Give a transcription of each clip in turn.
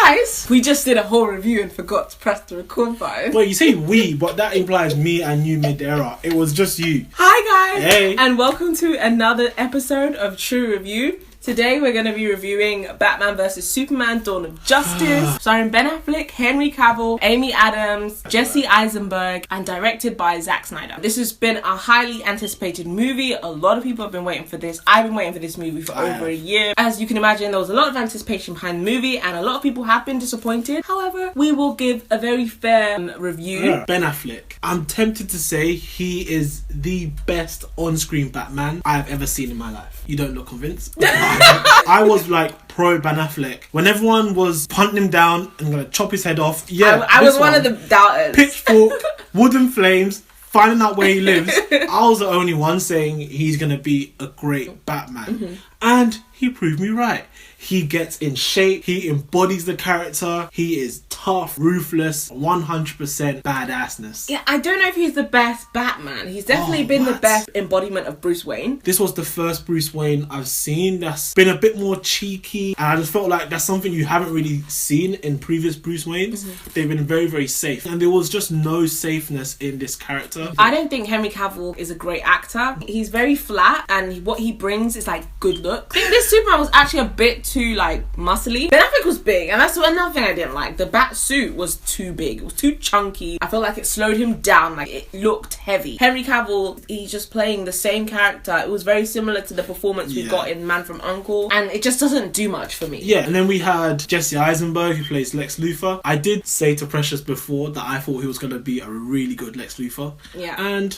Guys, we just did a whole review and forgot to press the record button. Well, you say we, but that implies me and you made the error. It was just you. Hi guys, Hey. and welcome to another episode of Trew Review. Today we're going to be reviewing Batman vs Superman Dawn of Justice, starring Ben Affleck, Henry Cavill, Amy Adams, Jesse Eisenberg, and directed by Zack Snyder. This has been a highly anticipated movie. A lot of people have been waiting for this. I've been waiting for this movie for over a year. As you can imagine, there was a lot of anticipation behind the movie, and a lot of people have been disappointed. However, we will give a very fair review. Ben Affleck. I'm tempted to say he is the best on-screen Batman I've ever seen in my life. You don't look convinced? I was like pro Ben Affleck. When everyone was punting him down and gonna chop his head off, I was one of the doubters. Pitchfork, wooden flames, finding out where he lives. I was the only one saying he's gonna be a great Batman. And he proved me right. He gets in shape, he embodies the character, he is tough, ruthless, 100% badassness. Yeah, I don't know if he's the best Batman. He's definitely been the best embodiment of Bruce Wayne. This was the first Bruce Wayne I've seen that's been a bit more cheeky, and I just felt like that's something you haven't really seen in previous Bruce Waynes. They've been very, very safe, and there was just no safeness in this character. I don't think Henry Cavill is a great actor. He's very flat, and what he brings is like good look. I think this Superman was actually a bit too like muscly. Ben Affleck was big, and that's another thing I didn't like. The bat suit was too big. It was too chunky. I felt like it slowed him down. Like it looked heavy. Henry Cavill, he's just playing the same character. It was very similar to the performance we got in Man from U.N.C.L.E., and it just doesn't do much for me. Yeah, and then we had Jesse Eisenberg, who plays Lex Luthor. I did say to Precious before that I thought he was going to be a really good Lex Luthor. Yeah. And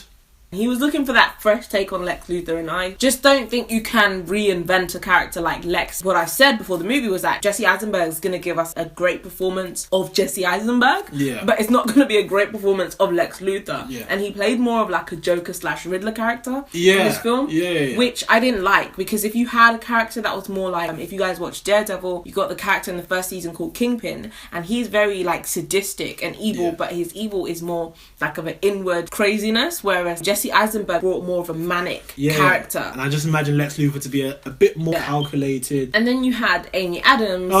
he was looking for that fresh take on Lex Luthor, and I just don't think you can reinvent a character like Lex. What I said before the movie was that Jesse Eisenberg is going to give us a great performance of Jesse Eisenberg, but it's not going to be a great performance of Lex Luthor. And he played more of like a Joker / Riddler character in this film, which I didn't like, because if you had a character that was more like, if you guys watch Daredevil, you got the character in the first season called Kingpin, and he's very like sadistic and evil, but his evil is more like of an inward craziness, whereas Jesse Eisenberg brought more of a manic character. And I just imagine Lex Luthor to be a bit more calculated. And then you had Amy Adams,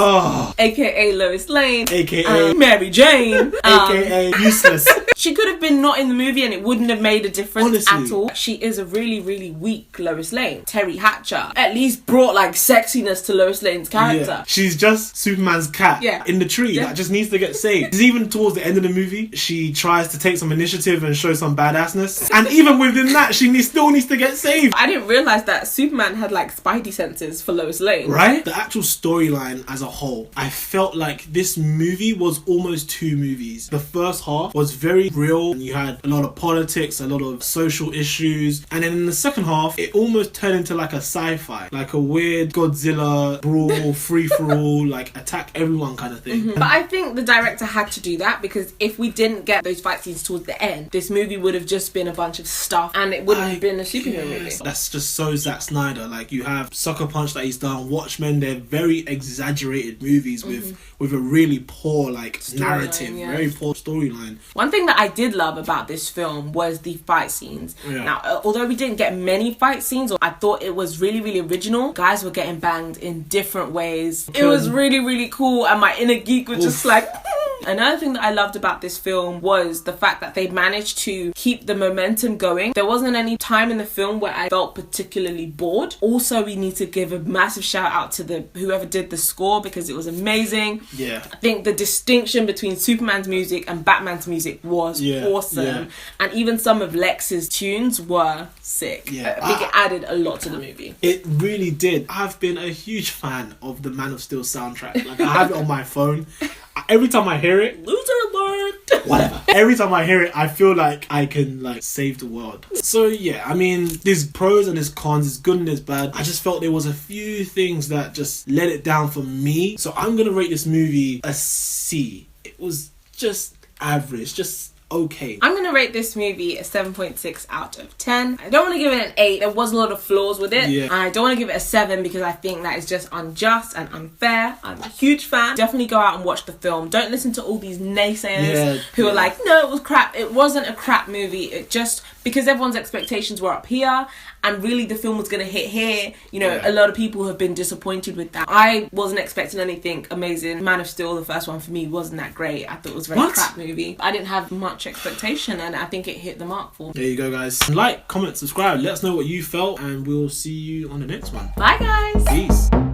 aka Lois Lane, aka Mary Jane, aka useless. She could have been not in the movie and it wouldn't have made a difference Honestly. at all. She is a really, really weak Lois Lane. Terry Hatcher at least brought like sexiness to Lois Lane's character. She's just Superman's cat in the tree that just needs to get saved. Even towards the end of the movie, she tries to take some initiative and show some badassness. And even within that, she still needs to get saved. I didn't realise that Superman had like spidey senses for Lois Lane. Right? The actual storyline as a whole, I felt like this movie was almost two movies. The first half was very real, and you had a lot of politics, a lot of social issues, and then in the second half it almost turned into like a sci-fi, like a weird Godzilla brawl, free-for-all, like attack everyone kind of thing. But I think the director had to do that, because if we didn't get those fight scenes towards the end, this movie would have just been a bunch of stuff and it wouldn't have been a superhero movie. That's just so Zack Snyder. Like, you have Sucker Punch that he's done, Watchmen, they're very exaggerated movies with a really poor like narrative, very poor storyline. One thing that I did love about this film was the fight scenes. Now, although we didn't get many fight scenes, I thought it was really, really original. Guys were getting banged in different ways. It was really, really cool, and my inner geek was just like... Another thing that I loved about this film was the fact that they managed to keep the momentum going. There wasn't any time in the film where I felt particularly bored. Also, we need to give a massive shout out to whoever did the score, because it was amazing. I think the distinction between Superman's music and Batman's music was awesome. And even some of Lex's tunes were sick. I think it added a lot to the movie. It really did. I've been a huge fan of the Man of Steel soundtrack. Like, I have it on my phone. Every time I hear it, loser alert. Whatever. Every time I hear it, I feel like I can like save the world. So yeah, I mean, there's pros and there's cons, there's good and there's bad. I just felt there was a few things that just let it down for me. So I'm gonna rate this movie a C. It was just average, just okay. I'm gonna rate this movie a 7.6 out of 10. I don't want to give it an 8. There was a lot of flaws with it. Yeah. And I don't want to give it a 7 because I think that is just unjust and unfair. I'm a huge fan. Definitely go out and watch the film. Don't listen to all these naysayers who are like, no, it was crap. It wasn't a crap movie. It just, because everyone's expectations were up here and really the film was going to hit here, you know, a lot of people have been disappointed with that. I wasn't expecting anything amazing. Man of Steel, the first one for me, wasn't that great. I thought it was a very crap movie. I didn't have much expectation and I think it hit the mark for me. There you go, guys. Like, comment, subscribe. Let us know what you felt and we'll see you on the next one. Bye, guys. Peace.